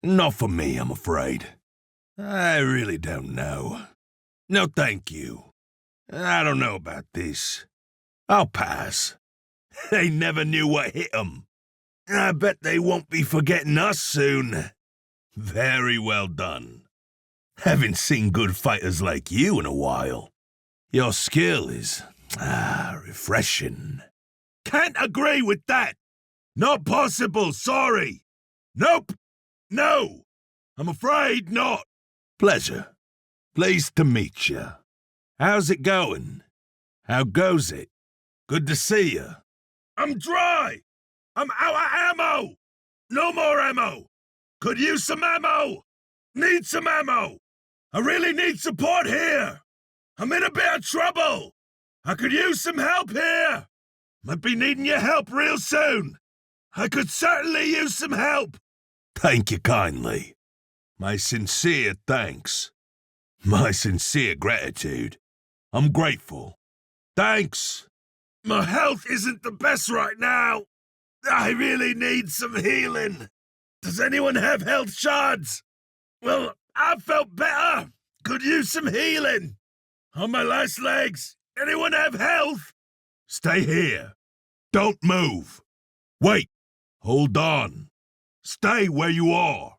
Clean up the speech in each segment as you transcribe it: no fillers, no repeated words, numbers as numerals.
Not for me, I'm afraid. I really don't know. No, thank you. I don't know about this. I'll pass. They never knew what hit 'em. I bet they won't be forgetting us soon. Very well done. Haven't seen good fighters like you in a while. Your skill is, refreshing. Can't agree with that. Not possible, sorry. Nope. No. I'm afraid not. Pleasure. Pleased to meet you. How's it going? How goes it? Good to see you. I'm dry. I'm out of ammo. No more ammo. Could use some ammo. Need some ammo. I really need support here. I'm in a bit of trouble. I could use some help here. Might be needing your help real soon. I could certainly use some help. Thank you kindly. My sincere thanks. My sincere gratitude. I'm grateful. Thanks. My health isn't the best right now. I really need some healing. Does anyone have health shards? Well, I felt better. Could use some healing. On my last legs. Anyone have health? Stay here. Don't move. Wait. Hold on. Stay where you are.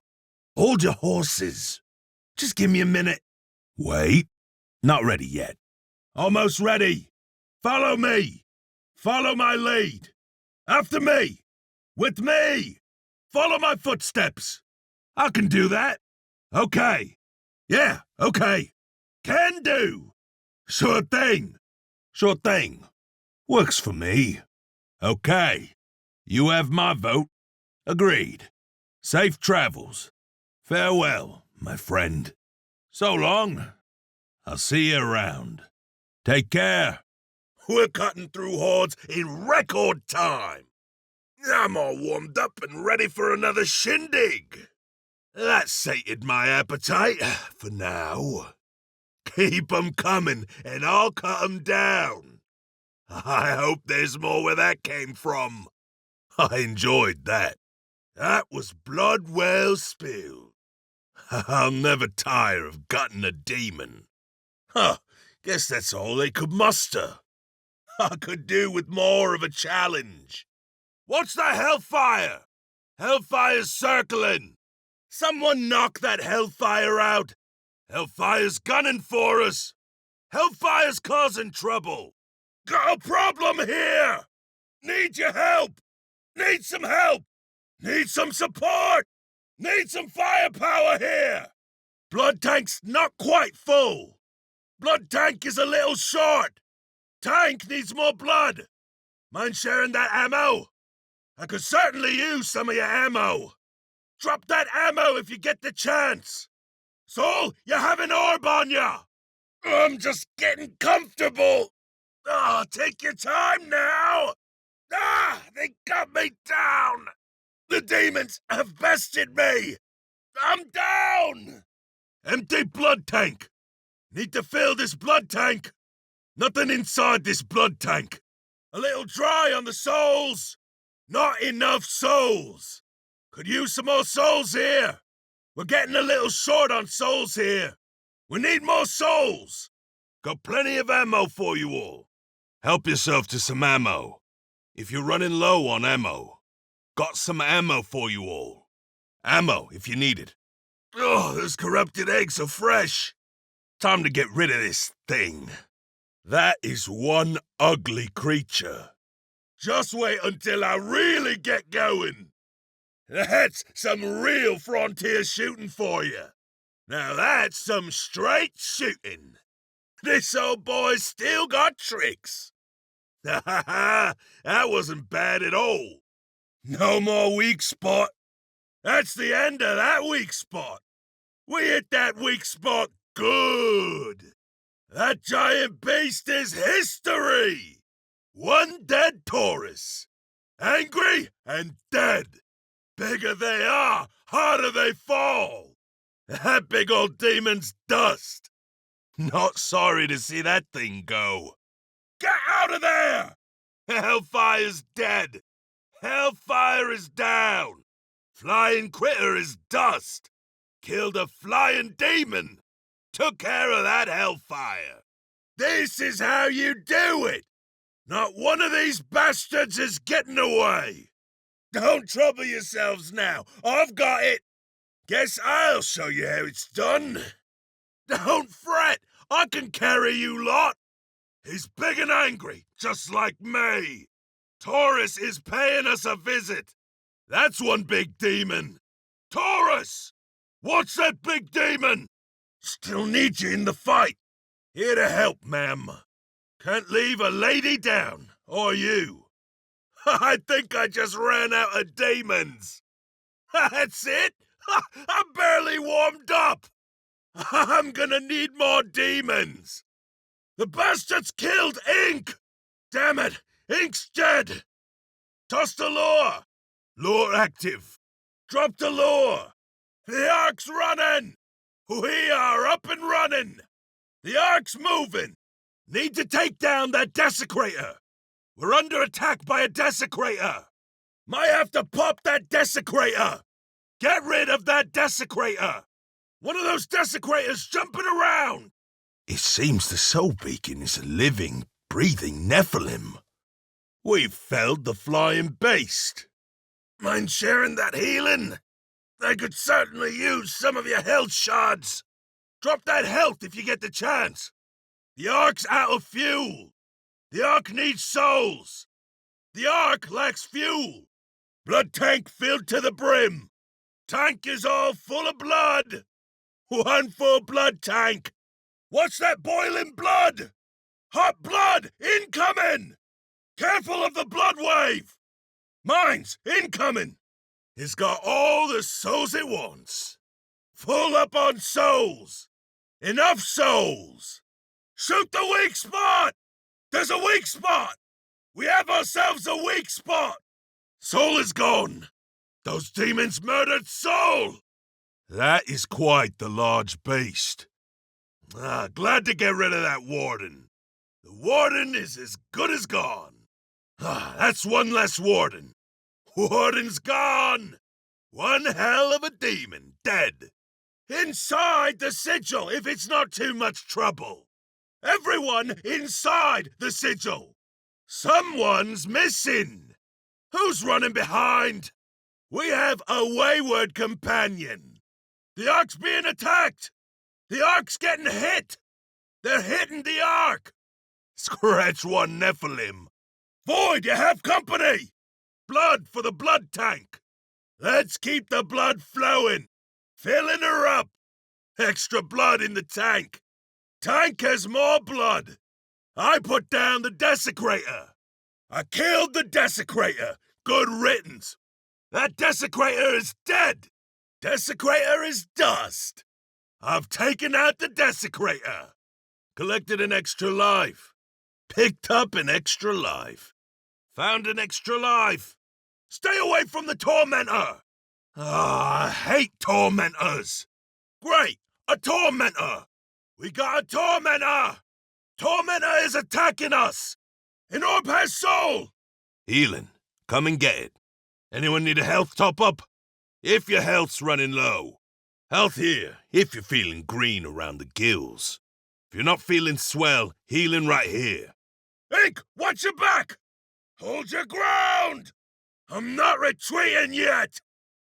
Hold your horses. Just give me a minute. Wait. Not ready yet. Almost ready. Follow me. Follow my lead. After me. With me. Follow my footsteps. I can do that. Okay. Yeah, okay. Can do. Sure thing. Sure thing. Works for me. Okay. You have my vote. Agreed. Safe travels. Farewell, my friend. So long. I'll see you around. Take care. We're cutting through hordes in record time. I'm all warmed up and ready for another shindig. That sated my appetite for now. Keep 'em coming and I'll cut 'em down. I hope there's more where that came from. I enjoyed that. That was blood well spilled. I'll never tire of gutting a demon. Huh, guess that's all they could muster. I could do with more of a challenge. What's the hellfire? Hellfire's circling. Someone knock that hellfire out. Hellfire's gunning for us. Hellfire's causing trouble. Got a problem here. Need your help. Need some help. Need some support. Need some firepower here. Blood tank's not quite full. Blood tank is a little short. Tank needs more blood. Mind sharing that ammo? I could certainly use some of your ammo. Drop that ammo if you get the chance. Soul, you have an orb on ya. I'm just getting comfortable. Take your time now. They got me down. The demons have bested me. I'm down. Empty blood tank. Need to fill this blood tank. Nothing inside this blood tank. A little dry on the souls. Not enough souls. Could use some more souls here. We're getting a little short on souls here. We need more souls. Got plenty of ammo for you all. Help yourself to some ammo. If you're running low on ammo. Got some ammo for you all. Ammo, if you need it. Those corrupted eggs are fresh. Time to get rid of this thing. That is one ugly creature. Just wait until I really get going. That's some real frontier shooting for you. Now that's some straight shooting. This old boy's still got tricks. That wasn't bad at all. No more weak spot. That's the end of that weak spot. We hit that weak spot good. That giant beast is history. One dead Taurus. Angry and dead. Bigger they are, harder they fall. That big old demon's dust. Not sorry to see that thing go. Get out of there! Hellfire's dead. Hellfire is down. Flying critter is dust. Killed a flying demon. Took care of that hellfire. This is how you do it. Not one of these bastards is getting away. Don't trouble yourselves now. I've got it. Guess I'll show you how it's done. Don't fret. I can carry you lot. He's big and angry, just like me. Taurus is paying us a visit. That's one big demon. Taurus! What's that big demon? Still need you in the fight. Here to help, ma'am. Can't leave a lady down, or you. I think I just ran out of demons. That's it? I'm barely warmed up. I'm gonna need more demons. The bastard's killed Ink! Damn it, Ink's dead. Toss the lure. Lure active. Drop the lure. The ark's running. We are up and running. The ark's moving. Need to take down that desecrator. We're under attack by a desecrator. Might have to pop that desecrator. Get rid of that desecrator. One of those desecrators jumping around. It seems the soul beacon is a living, breathing Nephilim. We've felled the flying beast. Mind sharing that healing? They could certainly use some of your health shards. Drop that health if you get the chance. The ark's out of fuel. The ark needs souls. The ark lacks fuel. Blood tank filled to the brim. Tank is all full of blood. One full blood tank. What's that boiling blood? Hot blood incoming! Careful of the blood wave! Mine's incoming! It's got all the souls it wants. Full up on souls. Enough souls. Shoot the weak spot! There's a weak spot! We have ourselves a weak spot! Soul is gone. Those demons murdered Soul! That is quite the large beast. Glad to get rid of that warden. The warden is as good as gone. That's one less warden. Warden's gone. One hell of a demon dead. Inside the sigil if it's not too much trouble. Everyone inside the sigil. Someone's missing. Who's running behind? We have a wayward companion. The ark's being attacked. The ark's getting hit. They're hitting the ark. Scratch one Nephilim. Void, you have company. Blood for the blood tank. Let's keep the blood flowing. Filling her up. Extra blood in the tank. Tank has more blood. I put down the desecrator. I killed the desecrator. Good riddance. That desecrator is dead. Desecrator is dust. I've taken out the desecrator. Collected an extra life. Picked up an extra life. Found an extra life. Stay away from the tormentor. I hate tormentors. Great, a tormentor. We got a tormentor. Tormentor is attacking us. An orb has soul. Healing. Come and get it. Anyone need a health top-up? If your health's running low. Health here, if you're feeling green around the gills. If you're not feeling swell, healing right here. Ink, watch your back! Hold your ground! I'm not retreating yet!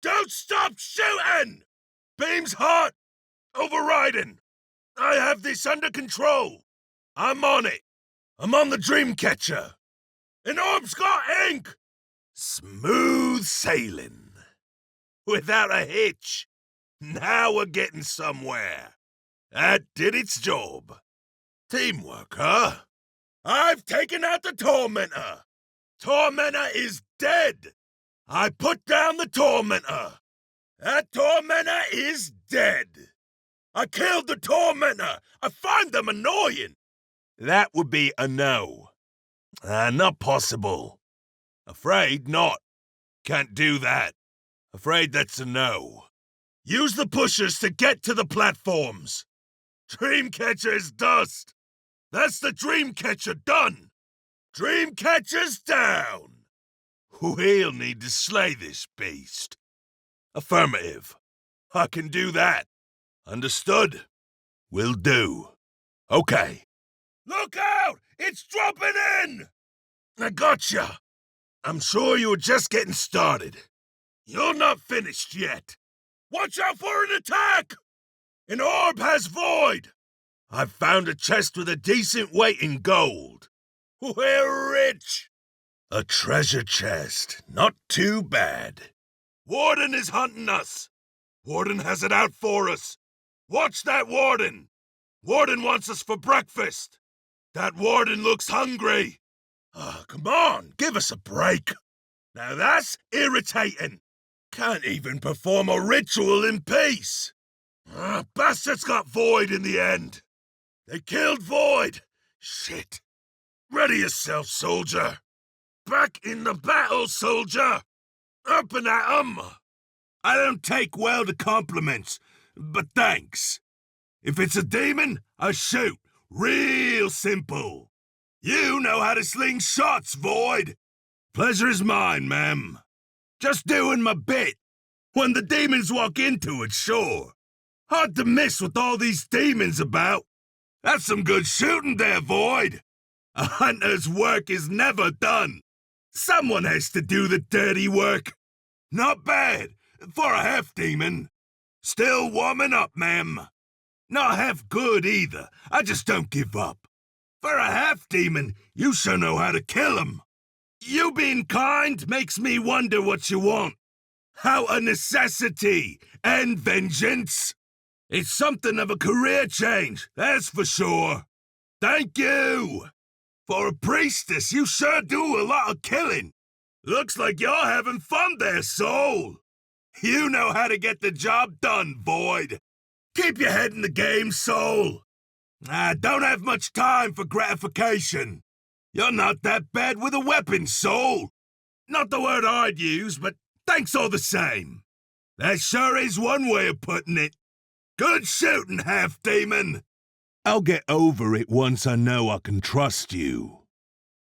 Don't stop shooting! Beam's hot! Overriding! I have this under control! I'm on it! I'm on the Dreamcatcher! An orb's got ink! Smooth sailing. Without a hitch. Now we're getting somewhere. That did its job. Teamwork, huh? I've taken out the Tormentor. Tormentor is dead. I put down the Tormentor. That Tormentor is dead. I killed the Tormentor. I find them annoying. That would be a no. Not possible. Afraid not. Can't do that. Afraid that's a no. Use the pushers to get to the platforms. Dreamcatcher is dust. That's the Dreamcatcher done. Dreamcatcher's down. We'll need to slay this beast. Affirmative. I can do that. Understood? Will do. Okay. Look out! It's dropping in! I gotcha. I'm sure you were just getting started. You're not finished yet. Watch out for an attack! An orb has void! I've found a chest with a decent weight in gold. We're rich! A treasure chest. Not too bad. Warden is hunting us. Warden has it out for us. Watch that Warden. Warden wants us for breakfast. That Warden looks hungry. Come on, give us a break. Now that's irritating. Can't even perform a ritual in peace. Bastards got Void in the end. They killed Void. Shit. Ready yourself, soldier. Back in the battle, soldier. Up and at 'em. I don't take well to compliments, but thanks. If it's a demon, I shoot. Real simple. You know how to sling shots, Void. Pleasure is mine, ma'am. Just doing my bit. When the demons walk into it, sure. Hard to miss with all these demons about. That's some good shooting there, Void. A hunter's work is never done. Someone has to do the dirty work. Not bad for a half-demon. Still warming up, ma'am. Not half good either. I just don't give up. For a half-demon, you sure know how to kill 'em. You being kind makes me wonder what you want. How a necessity and vengeance. It's something of a career change, that's for sure. Thank you. For a priestess, you sure do a lot of killing. Looks like you're having fun there, soul. You know how to get the job done, Void. Keep your head in the game, soul. I don't have much time for gratification. You're not that bad with a weapon, soul. Not the word I'd use, but thanks all the same. That sure is one way of putting it. Good shooting, half-demon. I'll get over it once I know I can trust you.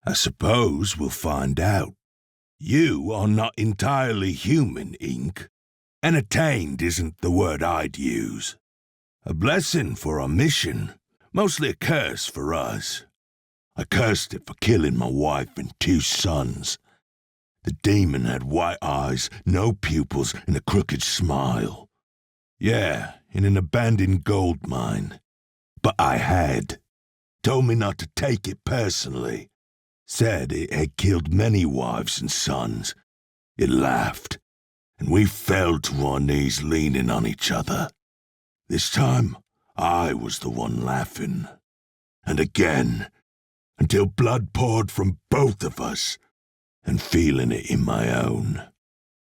I suppose we'll find out. You are not entirely human, Ink. Entertained isn't the word I'd use. A blessing for our mission, mostly a curse for us. I cursed it for killing my wife and 2 sons. The demon had white eyes, no pupils, and a crooked smile. Yeah, in an abandoned gold mine. But I had. Told me not to take it personally. Said it had killed many wives and sons. It laughed, and we fell to our knees leaning on each other. This time, I was the one laughing. And again, until blood poured from both of us, and feeling it in my own.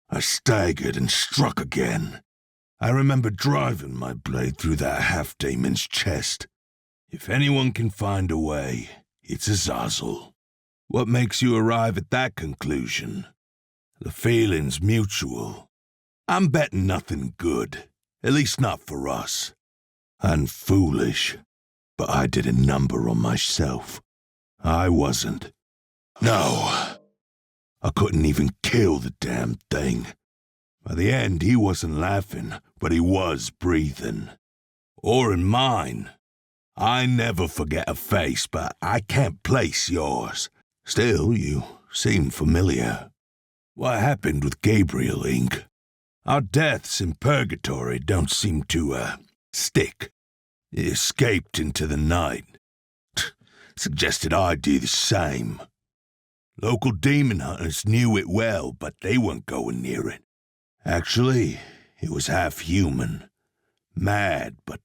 I staggered and struck again. I remember driving my blade through that half-demon's chest. If anyone can find a way, it's Azazel. What makes you arrive at that conclusion? The feeling's mutual. I'm betting nothing good, at least not for us. I'm foolish, but I did a number on myself. I wasn't. No. I couldn't even kill the damn thing. By the end, he wasn't laughing, but he was breathing. Or in mine. I never forget a face, but I can't place yours. Still, you seem familiar. What happened with Gabriel, Ink? Our deaths in purgatory don't seem to, stick. He escaped into the night. Suggested I do the same. Local demon hunters knew it well, but they weren't going near it. Actually, it was half human. Mad, but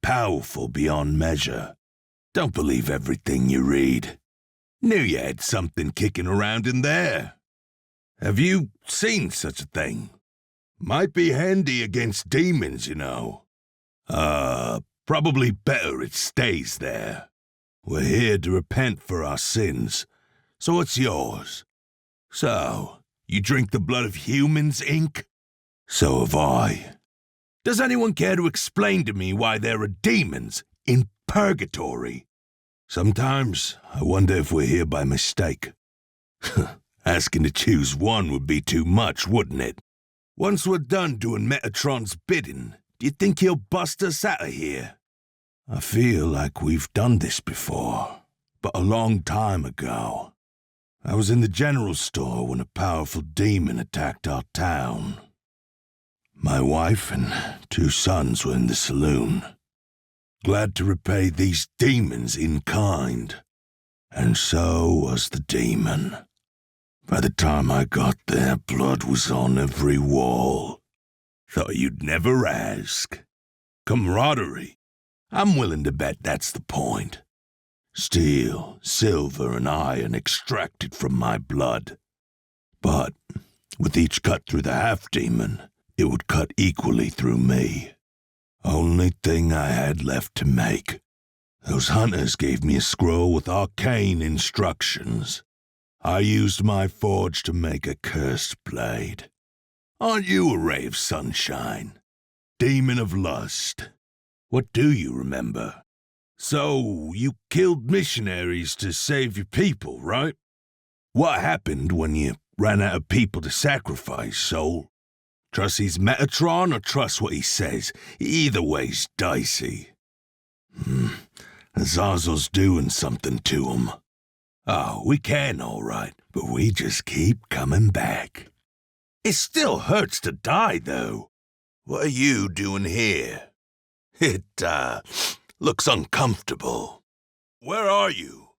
powerful beyond measure. Don't believe everything you read. Knew you had something kicking around in there. Have you seen such a thing? Might be handy against demons, you know. Probably better it stays there. We're here to repent for our sins, so it's yours. So, you drink the blood of humans, Ink? So have I. Does anyone care to explain to me why there are demons in purgatory? Sometimes I wonder if we're here by mistake. Asking to choose one would be too much, wouldn't it? Once we're done doing Metatron's bidding, do you think he'll bust us out of here? I feel like we've done this before, but a long time ago. I was in the general store when a powerful demon attacked our town. My wife and 2 sons were in the saloon, glad to repay these demons in kind. And so was the demon. By the time I got there, blood was on every wall. Thought you'd never ask. Camaraderie. I'm willing to bet that's the point. Steel, silver, and iron extracted from my blood. But with each cut through the half-demon, it would cut equally through me. Only thing I had left to make. Those hunters gave me a scroll with arcane instructions. I used my forge to make a cursed blade. Aren't you a ray of sunshine? Demon of lust. What do you remember? So, you killed missionaries to save your people, right? What happened when you ran out of people to sacrifice, Soul? Trust his Metatron or trust what he says? Either way's dicey. Azazel's doing something to him. Oh, we can, all right, but we just keep coming back. It still hurts to die, though. What are you doing here? It, looks uncomfortable. Where are you?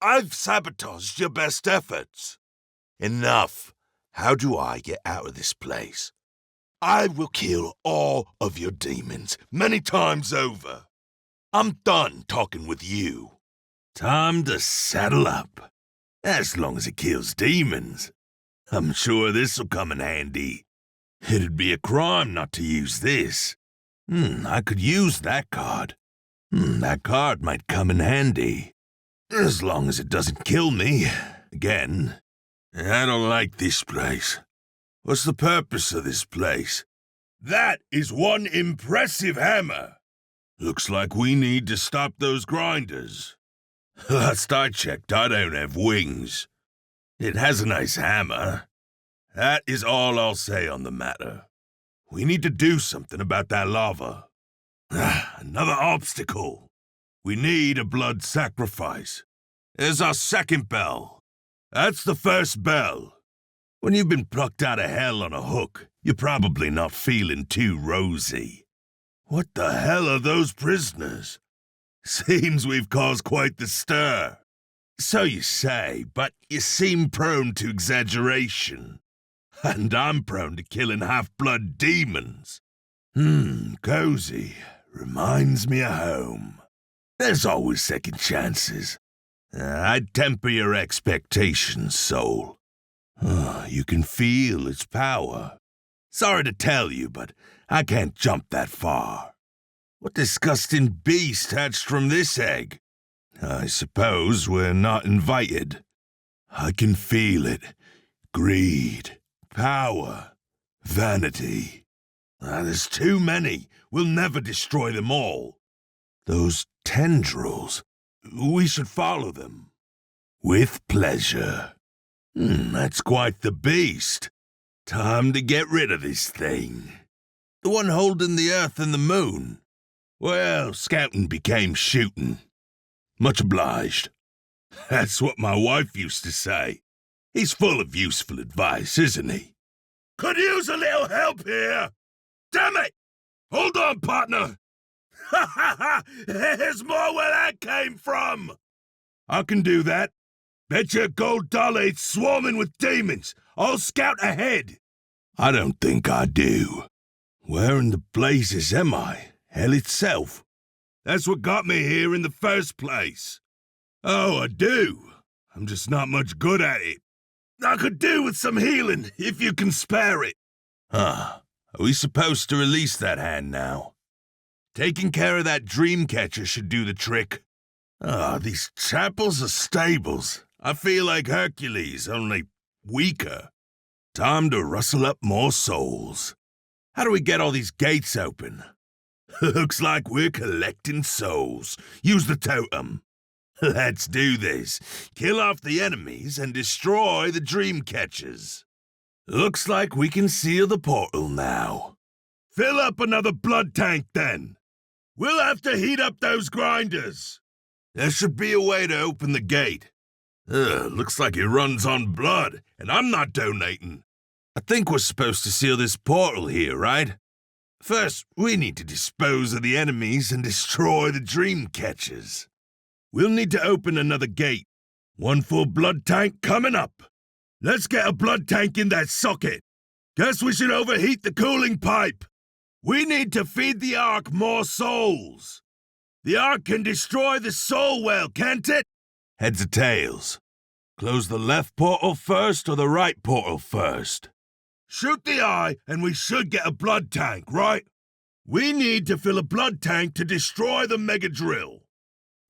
I've sabotaged your best efforts. Enough. How do I get out of this place? I will kill all of your demons, many times over. I'm done talking with you. Time to saddle up. As long as it kills demons. I'm sure this'll come in handy. It'd be a crime not to use this. I could use that card. That card might come in handy. As long as it doesn't kill me. Again. I don't like this place. What's the purpose of this place? That is one impressive hammer. Looks like we need to stop those grinders. Last I checked, I don't have wings. It has a nice hammer. That is all I'll say on the matter. We need to do something about that lava. Another obstacle. We need a blood sacrifice. There's our second bell. That's the first bell. When you've been plucked out of hell on a hook, you're probably not feeling too rosy. What the hell are those prisoners? Seems we've caused quite the stir. So you say, but you seem prone to exaggeration. And I'm prone to killing half-blood demons. Cozy. Reminds me of home. There's always second chances. I'd temper your expectations, Soul. You can feel its power. Sorry to tell you, but I can't jump that far. What disgusting beast hatched from this egg? I suppose we're not invited. I can feel it. Greed, power, vanity. There's too many. We'll never destroy them all. Those tendrils. We should follow them. With pleasure. That's quite the beast. Time to get rid of this thing. The one holding the earth and the moon. Well, scouting became shooting. Much obliged. That's what my wife used to say. He's full of useful advice, isn't he? Could use a little help here. Damn it! Hold on, partner. Ha ha ha! There's more where that came from. I can do that. Bet you $1 it's swarming with demons. I'll scout ahead. I don't think I do. Where in the blazes am I? Hell itself. That's what got me here in the first place. Oh, I do. I'm just not much good at it. I could do with some healing, if you can spare it. Are we supposed to release that hand now? Taking care of that dream catcher should do the trick. These chapels are stables. I feel like Hercules, only weaker. Time to rustle up more souls. How do we get all these gates open? Looks like we're collecting souls. Use the totem. Let's do this. Kill off the enemies and destroy the dream catchers. Looks like we can seal the portal now. Fill up another blood tank, then. We'll have to heat up those grinders. There should be a way to open the gate. Looks like it runs on blood, and I'm not donating. I think we're supposed to seal this portal here, right? First, we need to dispose of the enemies and destroy the dream catchers. We'll need to open another gate. One full blood tank coming up. Let's get a blood tank in that socket. Guess we should overheat the cooling pipe. We need to feed the Ark more souls. The Ark can destroy the soul well, can't it? Heads or tails? Close the left portal first or the right portal first? Shoot the eye and we should get a blood tank, right? We need to fill a blood tank to destroy the mega drill.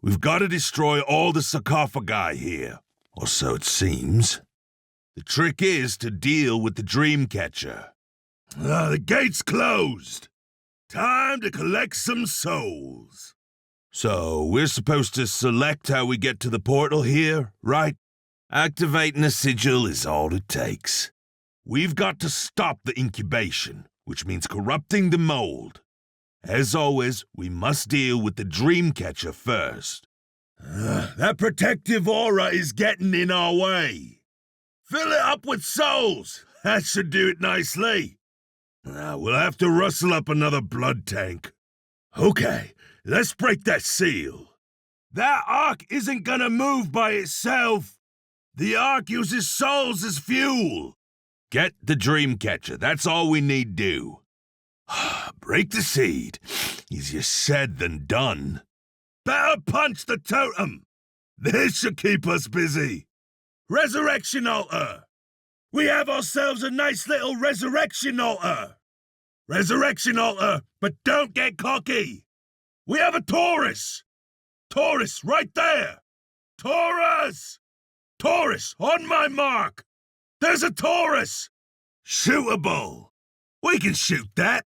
We've got to destroy all the sarcophagi here, or so it seems. The trick is to deal with the dream catcher. The gate's closed. Time to collect some souls. So, we're supposed to select how we get to the portal here, right? Activating a sigil is all it takes. We've got to stop the incubation, which means corrupting the mold. As always, we must deal with the dream catcher first. That protective aura is getting in our way. Fill it up with souls. That should do it nicely. We'll have to rustle up another blood tank. Okay, let's break that seal. That Ark isn't gonna move by itself. The Ark uses souls as fuel. Get the dream catcher. That's all we need do. Break the seed. Easier said than done. Better punch the totem. This should keep us busy. Resurrection altar. We have ourselves a nice little resurrection altar. Resurrection altar, but don't get cocky. We have a Taurus. Taurus, right there. Taurus! Taurus, on my mark. There's a Taurus. Shootable. We can shoot that.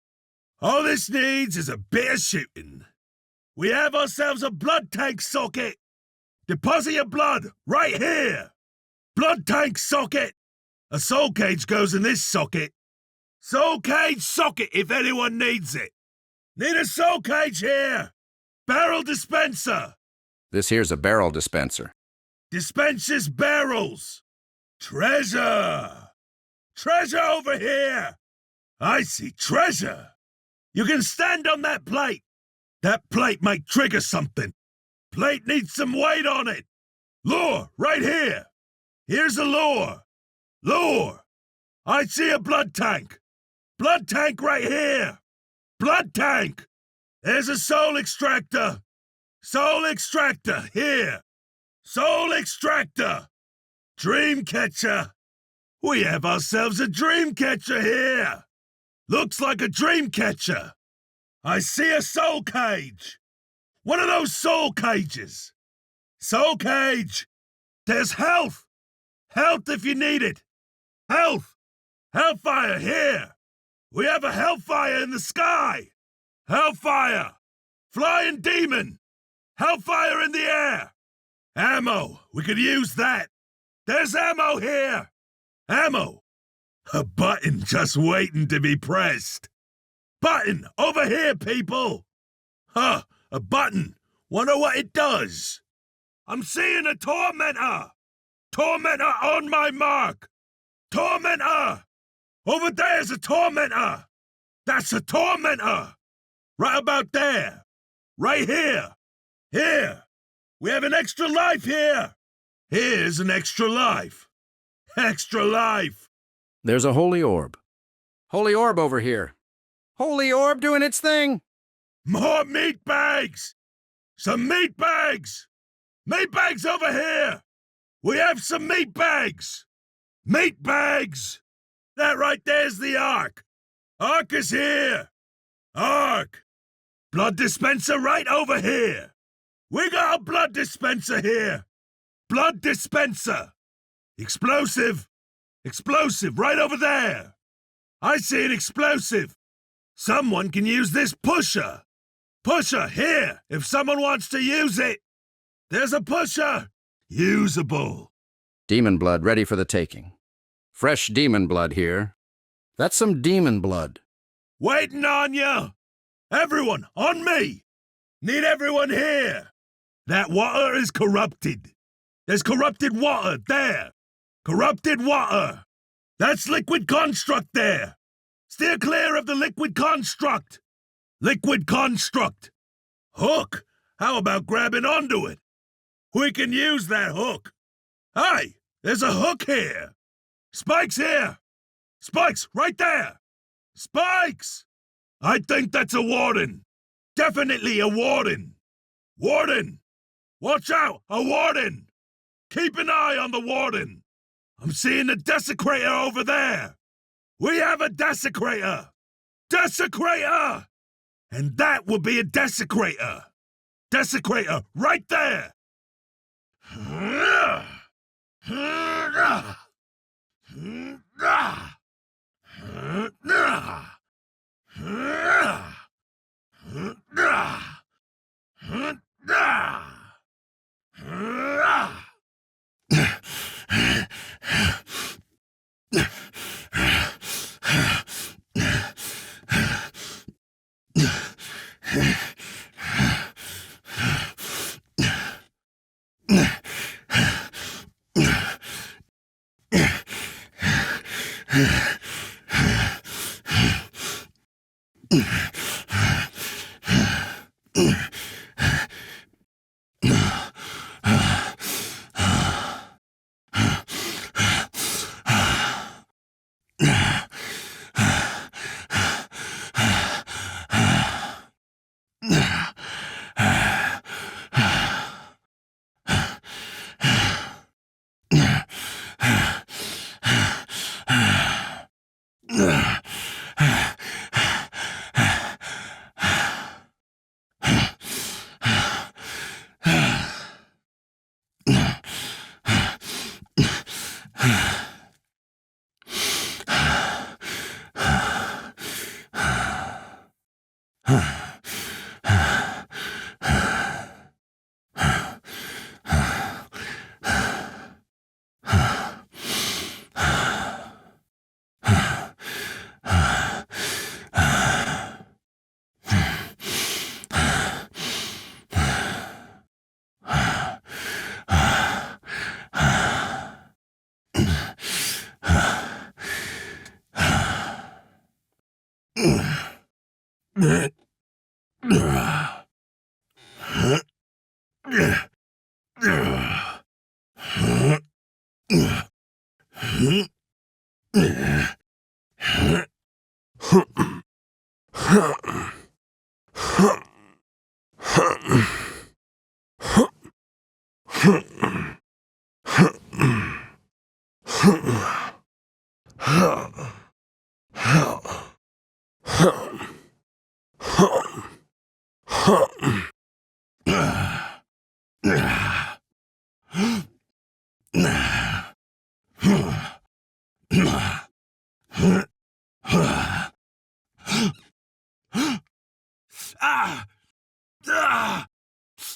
All this needs is a bit of shooting. We have ourselves a blood tank socket. Deposit your blood right here. Blood tank socket. A soul cage goes in this socket. Soul cage socket if anyone needs it. Need a soul cage here. Barrel dispenser. This here's a barrel dispenser. Dispenses barrels. Treasure. Treasure over here. I see treasure. You can stand on that plate. That plate might trigger something. Plate needs some weight on it. Lure, right here. Here's a lure. Lure. I see a blood tank. Blood tank right here. Blood tank. There's a soul extractor. Soul extractor, here. Soul extractor. Dream catcher. We have ourselves a dream catcher here. Looks like a dream catcher. I see a soul cage. One of those soul cages. Soul cage. There's health. Health if you need it. Health. Hellfire here. We have a hellfire in the sky. Hellfire. Flying demon. Hellfire in the air. Ammo. We could use that. There's ammo here. Ammo. A button just waiting to be pressed. Button, over here, people! A button. Wonder what it does. I'm seeing a tormentor! Tormentor on my mark! Tormentor! Over there's a tormentor! That's a tormentor! Right about there! Right here! Here! We have an extra life here! Here's an extra life! Extra life! There's a holy orb. Holy orb over here. Holy orb doing its thing. More meat bags! Some meat bags! Meat bags over here! We have some meat bags! Meat bags! That right there's the Ark! Ark is here! Ark! Blood dispenser right over here! We got a blood dispenser here! Blood dispenser! Explosive! Explosive right over there! I see an explosive! Someone can use this pusher! Pusher here, if someone wants to use it! There's a pusher! Usable! Demon blood ready for the taking. Fresh demon blood here. That's some demon blood. Waiting on you! Everyone, on me! Need everyone here! That water is corrupted. There's corrupted water there! Corrupted water! That's liquid construct there! Steer clear of the liquid construct! Liquid construct! Hook! How about grabbing onto it? We can use that hook! Hey! There's a hook here! Spike's here! Spike's right there! Spikes! I think that's a warden! Definitely a warden! Warden! Watch out! A warden! Keep an eye on the warden! I'm seeing a desecrator over there! We have a desecrator! Desecrator! And that will be a desecrator! Desecrator right there! Ah! Ah! Ah! Ah!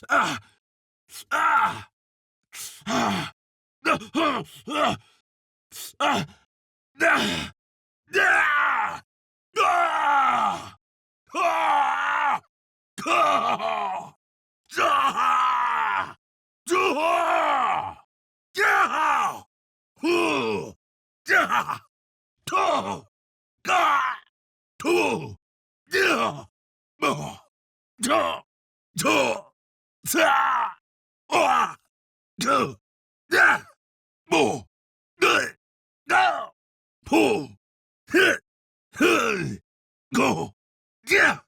Ah! Ah! Ah! Go! Yeah!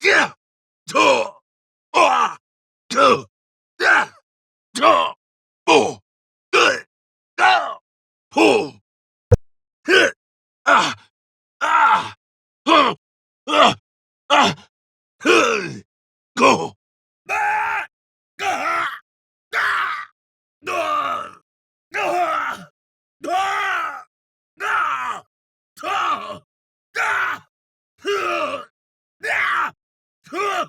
Yeah! Two! Two! Yeah! Two! Oh! Good! Go! Oh!